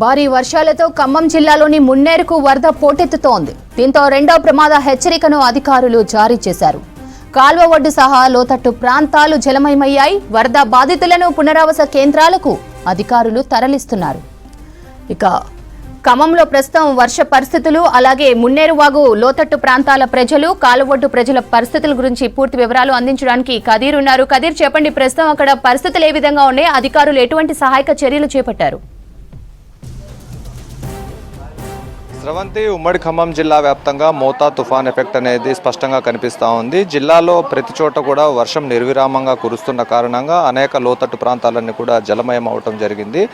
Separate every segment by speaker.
Speaker 1: భారీ వర్షాలతో ఖమ్మం జిల్లాలోని మున్నేరుకు వరద పోటెత్తుతోంది. దీంతో రెండో ప్రమాద హెచ్చరికను అధికారులు జారీ చేశారు. కాల్వ ఒడ్డు సహా లోతట్టు ప్రాంతాలు జలమయమయ్యాయి. వరద బాధితులను పునరావాస కేంద్రాలకు అధికారులు తరలిస్తున్నారు. ఇక ఖమ్మంలో ప్రస్తుతం వర్ష పరిస్థితులు, అలాగే మున్నేరు వాగు లోతట్టు ప్రాంతాల ప్రజలు, కాలువొడ్డు ప్రజల పరిస్థితుల గురించి పూర్తి వివరాలు అందించడానికి కదీర్ ఉన్నారు. కదీర్, చెప్పండి, ప్రస్తుతం అక్కడ పరిస్థితులు ఏ విధంగా ఉన్నాయి? అధికారులు ఎటువంటి సహాయక చర్యలు చేపట్టారు?
Speaker 2: స్రవంతి, ఉమ్మడి ఖమ్మం జిల్లా వ్యాప్తంగా మోతా తుఫాన్ ఎఫెక్ట్ అనేది స్పష్టంగా కనిపిస్తూ ఉంది. జిల్లాలో ప్రతి చోట కూడా వర్షం నిర్విరామంగా కురుస్తున్న కారణంగా అనేక లోతట్టు ప్రాంతాలన్నీ కూడా జలమయం అవటం జరిగింది.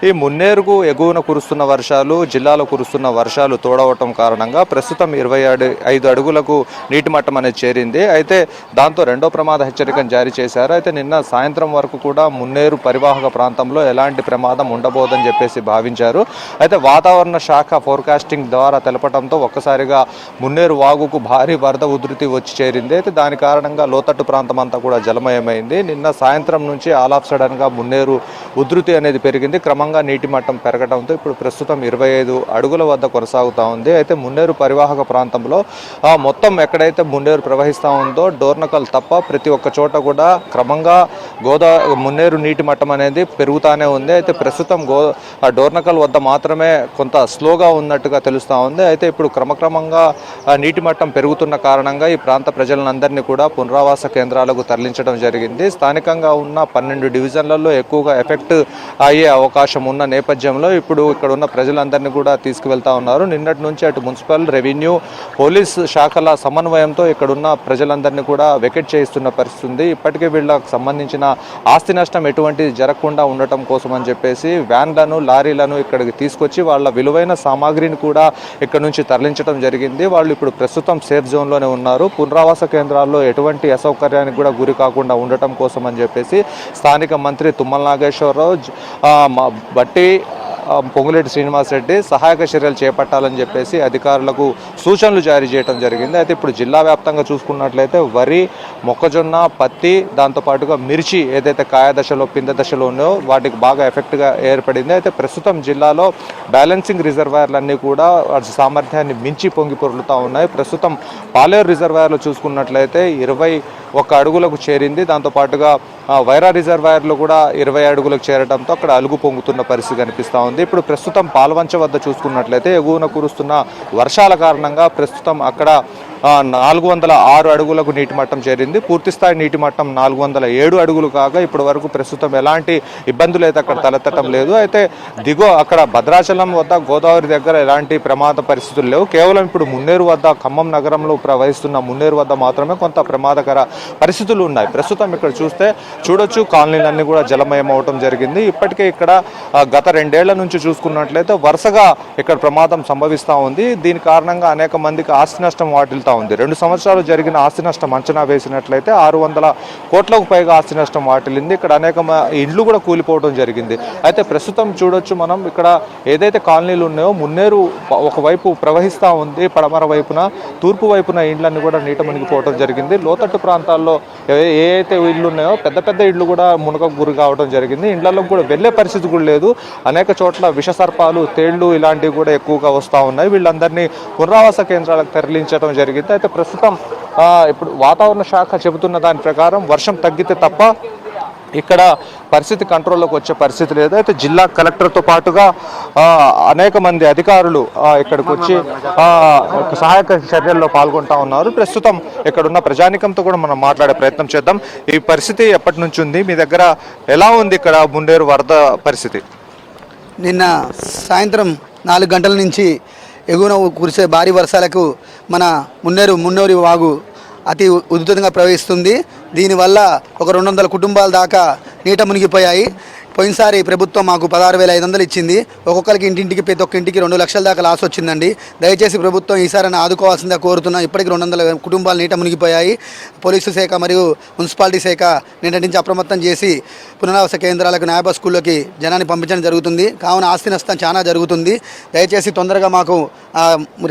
Speaker 2: ఈ మున్నేరుకు ఎగువన కురుస్తున్న వర్షాలు, జిల్లాలో కురుస్తున్న వర్షాలు తోడవటం కారణంగా ప్రస్తుతం 25 అడుగులకు నీటి మట్టం అనేది చేరింది. అయితే దాంతో రెండో ప్రమాద హెచ్చరికను జారీ చేశారు. అయితే నిన్న సాయంత్రం వరకు కూడా మున్నేరు పరివాహక ప్రాంతంలో ఎలాంటి ప్రమాదం ఉండబోదని చెప్పేసి భావించారు. అయితే వాతావరణ శాఖ ఫోర్కాస్టింగ్ ద్వారా తెలపడంతో ఒక్కసారిగా మున్నేరు వాగుకు భారీ వరద ఉధృతి వచ్చి చేరింది. అయితే దాని కారణంగా లోతట్టు ప్రాంతం అంతా కూడా జలమయమైంది. నిన్న సాయంత్రం నుంచి ఆల్ ఆఫ్ సడన్ గా మున్నేరు ఉధృతి అనేది పెరిగింది. క్రమంగా నీటి మట్టం పెరగడంతో ఇప్పుడు ప్రస్తుతం 25 అడుగుల వద్ద కొనసాగుతూ ఉంది. అయితే మున్నేరు పరివాహక ప్రాంతంలో మొత్తం ఎక్కడైతే మున్నేరు ప్రవహిస్తూ ఉందో డోర్నకల్ తప్ప ప్రతి ఒక్క చోట కూడా క్రమంగా మున్నేరు నీటి మట్టం అనేది పెరుగుతూనే ఉంది. అయితే ప్రస్తుతం డోర్నకల్ వద్ద మాత్రమే కొంత స్లోగా ఉన్నట్టుగా తెలుస్తూ ఉంది. అయితే ఇప్పుడు క్రమక్రమంగా నీటి మట్టం పెరుగుతున్న కారణంగా ఈ ప్రాంత ప్రజలందరినీ కూడా పునరావాస కేంద్రాలకు తరలించడం జరిగింది. స్థానికంగా ఉన్న 12 డివిజన్లలో ఎక్కువగా ఎఫెక్ట్ అయ్యే అవకాశం ఉన్న నేపథ్యంలో ఇప్పుడు ఇక్కడ ఉన్న ప్రజలందరినీ కూడా తీసుకువెళ్తా ఉన్నారు. నిన్నటి నుంచి అటు మున్సిపల్, రెవెన్యూ, పోలీస్ శాఖల సమన్వయంతో ఇక్కడున్న ప్రజలందరినీ కూడా వెకెట్ చేయిస్తున్న పరిస్థితి ఉంది. ఇప్పటికే వీళ్ళకి సంబంధించిన ఆస్తి నష్టం ఎటువంటి జరగకుండా ఉండటం కోసం అని చెప్పేసి వ్యాన్లను, లారీలను ఇక్కడికి తీసుకొచ్చి వాళ్ళ విలువైన సామాగ్రిని కూడా ఇక్కడ నుంచి తరలించడం జరిగింది. వాళ్ళు ఇప్పుడు ప్రస్తుతం సేఫ్ జోన్లోనే ఉన్నారు. పునరావాస కేంద్రాల్లో ఎటువంటి అసౌకర్యానికి కూడా గురి కాకుండా ఉండటం కోసం అని చెప్పేసి స్థానిక మంత్రి తుమ్మల నాగేశ్వరరావు, బట్టి పొంగులేటి శ్రీనివాసరెడ్డి సహాయక చర్యలు చేపట్టాలని చెప్పేసి అధికారులకు సూచనలు జారీ చేయడం జరిగింది. అయితే ఇప్పుడు జిల్లా వ్యాప్తంగా చూసుకున్నట్లయితే వరి, మొక్కజొన్న, పత్తి, దాంతోపాటుగా మిర్చి ఏదైతే కాయ దశలో, పింద దశలో ఉన్నాయో వాటికి బాగా ఎఫెక్ట్గా ఏర్పడింది. అయితే ప్రస్తుతం జిల్లాలో బ్యాలెన్సింగ్ రిజర్వాయర్లన్నీ కూడా వాటి సామర్థ్యాన్ని మించి పొంగి పొర్లుతూ ఉన్నాయి. ప్రస్తుతం పాలేరు రిజర్వాయర్లో చూసుకున్నట్లయితే 21 అడుగులకు చేరింది. దాంతోపాటుగా వైరా రిజర్వాయర్లో కూడా 20 అడుగులకు చేరడంతో అక్కడ అలుగు పొంగుతున్న పరిస్థితి కనిపిస్తూ ఉంది. ఇప్పుడు ప్రస్తుతం పాల్వంచ వద్ద చూసుకున్నట్లయితే ఎగువన కురుస్తున్న వర్షాల కారణంగా ప్రస్తుతం అక్కడ 406 అడుగులకు నీటి మట్టం చేరింది. పూర్తిస్థాయి నీటి మట్టం 407 అడుగులు కాగా ఇప్పటి వరకు ప్రస్తుతం ఎలాంటి ఇబ్బందులు అయితే అక్కడ తలెత్తడం లేదు. అయితే అక్కడ భద్రాచలం వద్ద, గోదావరి దగ్గర ఎలాంటి ప్రమాద పరిస్థితులు లేవు. కేవలం ఇప్పుడు మున్నేరు వద్ద, ఖమ్మం నగరంలో ప్రవహిస్తున్న మున్నేరు వద్ద మాత్రమే కొంత ప్రమాదకర పరిస్థితులు ఉన్నాయి. ప్రస్తుతం ఇక్కడ చూడొచ్చు కాలనీలన్నీ కూడా జలమయం అవటం జరిగింది. ఇప్పటికే ఇక్కడ గత 2 ఏళ్ల నుంచి చూసుకున్నట్లయితే వరుసగా ఇక్కడ ప్రమాదం సంభవిస్తూ ఉంది. దీని కారణంగా అనేక మందికి ఆస్తి నష్టం వాటిల్తా ఉంది. 2 సంవత్సరాలు జరిగిన ఆస్తి నష్టం అంచనా వేసినట్లయితే 600 కోట్లకు పైగా ఆస్తి నష్టం వాటిల్లింది. ఇక్కడ అనేక ఇండ్లు కూడా కూలిపోవడం జరిగింది. అయితే ప్రస్తుతం చూడొచ్చు మనం ఇక్కడ ఏదైతే కాలనీలు ఉన్నాయో మున్నేరు ఒకవైపు ప్రవహిస్తూ ఉంది, పడమర వైపున, తూర్పు వైపున ఇండ్లన్నీ కూడా నీట మునిగిపోవడం జరిగింది. లోతట్టు ప్రాంతాల్లో ఏదైతే ఇళ్ళు ఉన్నాయో పెద్ద పెద్ద ఇళ్ళు కూడా మునకకు గురి కావడం జరిగింది. ఇండ్లలో కూడా వెళ్ళే పరిస్థితి కూడా లేదు. అనేక చోట్ల విషసర్పాలు, తేళ్లు ఇలాంటివి కూడా ఎక్కువగా వస్తూ ఉన్నాయి. వీళ్ళందరినీ పునరావాస కేంద్రాలకు తరలించడం జరిగింది. అయితే ప్రస్తుతం ఇప్పుడు వాతావరణ శాఖ చెబుతున్న దాని ప్రకారం వర్షం తగ్గితే తప్ప ఇక్కడ పరిస్థితి కంట్రోల్లోకి వచ్చే పరిస్థితి లేదు. అయితే జిల్లా కలెక్టర్తో పాటుగా అనేక మంది అధికారులు ఇక్కడికి వచ్చి సహాయక చర్యల్లో పాల్గొంటా ఉన్నారు. ప్రస్తుతం ఇక్కడున్న ప్రజానికంతో కూడా మనం మాట్లాడే ప్రయత్నం చేద్దాం. ఈ పరిస్థితి ఎప్పటి నుంచి ఉంది? మీ దగ్గర ఎలా ఉంది ఇక్కడ మున్నేరు వరద పరిస్థితి?
Speaker 3: నిన్న సాయంత్రం 4 గంటల నుంచి ఎగువన కురిసే భారీ వర్షాలకు మన మున్నేరు వాగు అతి ఉధృతంగా ప్రవహిస్తుంది. దీనివల్ల ఒక 200 కుటుంబాల దాకా నీట మునిగిపోయాయి. పోయినసారి ప్రభుత్వం మాకు 16,500 ఇచ్చింది. ఒక్కొక్కరికి ఇంటింటికి ప్రతి ఒక్క ఇంటికి 2 లక్షల దాకా లాస్ వచ్చిందండి. దయచేసి ప్రభుత్వం ఈసారి ఆదుకోవాల్సిందిగా కోరుతున్నాం. ఇప్పటికి 200 కుటుంబాలు నీట మునిగిపోయాయి. పోలీసు శాఖ మరియు మున్సిపాలిటీ శాఖ నిన్నటి నుంచి అప్రమత్తం చేసి పునరావాస కేంద్రాలకు, న్యాయ స్కూళ్ళకి జనాన్ని పంపించడం జరుగుతుంది. కావున ఆస్తి నష్టం చాలా జరుగుతుంది. దయచేసి తొందరగా మాకు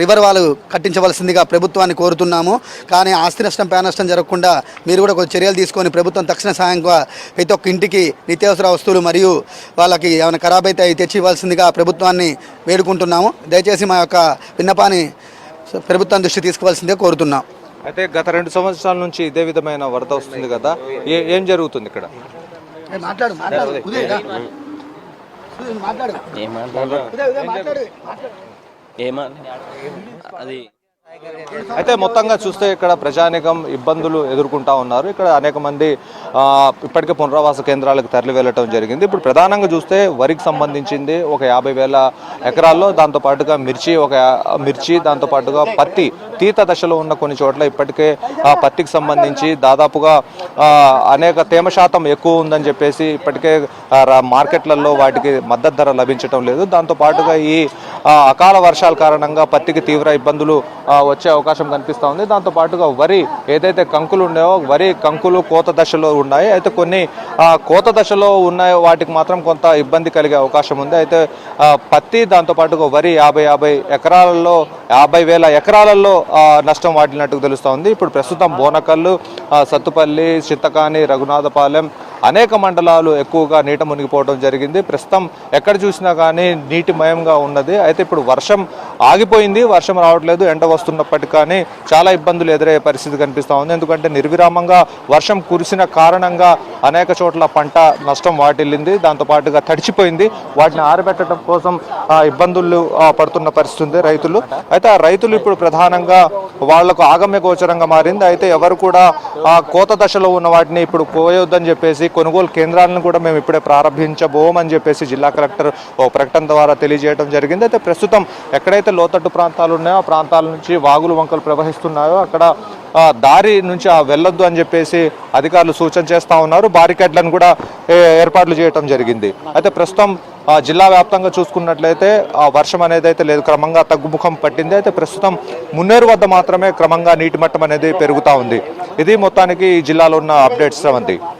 Speaker 3: రివర్ వాళ్ళు కట్టించవలసిందిగా ప్రభుత్వాన్ని కోరుతున్నాము. కానీ ఆస్తి నష్టం, ప్రాణ నష్టం జరగకుండా మీరు కూడా కొన్ని చర్యలు తీసుకొని ప్రభుత్వం తక్షణ సాయంగా ప్రతి ఒక్క ఇంటికి నిత్యావసర వస్తువులు మరియు వాళ్ళకి ఏమైనా ఖరాబ్ అయితే అవి తెచ్చి ఇవ్వాల్సిందిగా ప్రభుత్వాన్ని వేడుకుంటున్నాము. దయచేసి మా యొక్క విన్నపాన్ని ప్రభుత్వం దృష్టి తీసుకువలసిందే కోరుతున్నాం.
Speaker 2: అయితే గత 2 సంవత్సరాల నుంచి ఇదే విధమైన వరద వస్తుంది కదా, ఏం జరుగుతుంది ఇక్కడ?
Speaker 4: అది
Speaker 2: అయితే మొత్తంగా చూస్తే ఇక్కడ ప్రజానికం ఇబ్బందులు ఎదుర్కొంటా ఉన్నారు. ఇక్కడ అనేక మంది ఇప్పటికే పునరావాస కేంద్రాలకు తరలి వెళ్ళటం జరిగింది. ఇప్పుడు ప్రధానంగా చూస్తే వరికి సంబంధించింది ఒక 50,000 ఎకరాల్లో, దాంతోపాటుగా మిర్చి దాంతోపాటుగా పత్తి తీత దశలో ఉన్న కొన్ని చోట్ల ఇప్పటికే పత్తికి సంబంధించి దాదాపుగా అనేక తేమ శాతం ఎక్కువ ఉందని చెప్పేసి ఇప్పటికే మార్కెట్లలో వాటికి మద్దతు ధర లభించడం లేదు. దాంతోపాటుగా ఈ అకాల వర్షాల కారణంగా పత్తికి తీవ్ర ఇబ్బందులు వచ్చే అవకాశం కనిపిస్తూ ఉంది. దాంతోపాటుగా వరి ఏదైతే కంకులు ఉన్నాయో వరి కంకులు కోత దశలో ఉన్నాయి. అయితే కొన్ని కోత దశలో ఉన్నాయో వాటికి మాత్రం కొంత ఇబ్బంది కలిగే అవకాశం ఉంది. అయితే పత్తి దాంతోపాటుగా వరి 50,000 ఎకరాలలో 50,000 ఎకరాలలో నష్టం వాటినట్టు తెలుస్తూ ఉంది. ఇప్పుడు ప్రస్తుతం బోనకల్లు, సత్తుపల్లి, చింతకాని, రఘునాథపాలెం అనేక మండలాలు ఎక్కువగా నీట మునిగిపోవడం జరిగింది. ప్రస్తుతం ఎక్కడ చూసినా కానీ నీటిమయంగా ఉన్నది. అయితే ఇప్పుడు వర్షం ఆగిపోయింది, వర్షం రావట్లేదు. ఎండ వస్తున్నప్పటికీ కానీ చాలా ఇబ్బందులు ఎదురయ్యే పరిస్థితి కనిపిస్తూ ఉంది. ఎందుకంటే నిర్విరామంగా వర్షం కురిసిన కారణంగా అనేక చోట్ల పంట నష్టం వాటిల్లింది, దాంతోపాటుగా తడిచిపోయింది. వాటిని ఆరబెట్టడం కోసం ఇబ్బందులు పడుతున్న పరిస్థితి ఉంది రైతులు. అయితే ఆ రైతులు ఇప్పుడు ప్రధానంగా వాళ్లకు ఆగమ్య గోచరంగా మారింది. అయితే ఎవరు కూడా కోత దశలో ఉన్న వాటిని ఇప్పుడు కోయొద్దని చెప్పేసి కొనుగోలు కేంద్రాలను కూడా మేము ఇప్పుడే ప్రారంభించబోమని చెప్పేసి జిల్లా కలెక్టర్ ఓ ప్రకటన ద్వారా తెలియజేయడం జరిగింది. అయితే ప్రస్తుతం ఎక్కడైతే లోతట్టు ప్రాంతాలు ఉన్నాయో ఆ ప్రాంతాల నుంచి వాగులు వంకలు ప్రవహిస్తున్నాయో అక్కడ దారి నుంచి వెళ్ళొద్దు అని చెప్పేసి అధికారులు సూచన చేస్తూ ఉన్నారు. బారికేడ్లను కూడా ఏర్పాట్లు చేయడం జరిగింది. అయితే ప్రస్తుతం జిల్లా వ్యాప్తంగా చూసుకున్నట్లయితే వర్షం అనేది అయితే లేదు, క్రమంగా తగ్గుముఖం పట్టింది. అయితే ప్రస్తుతం మున్నేరు వద్ద మాత్రమే క్రమంగా నీటి మట్టం అనేది పెరుగుతూ ఉంది. ఇది మొత్తానికి ఈ జిల్లాలో ఉన్న అప్డేట్స్. శ్రవంతి.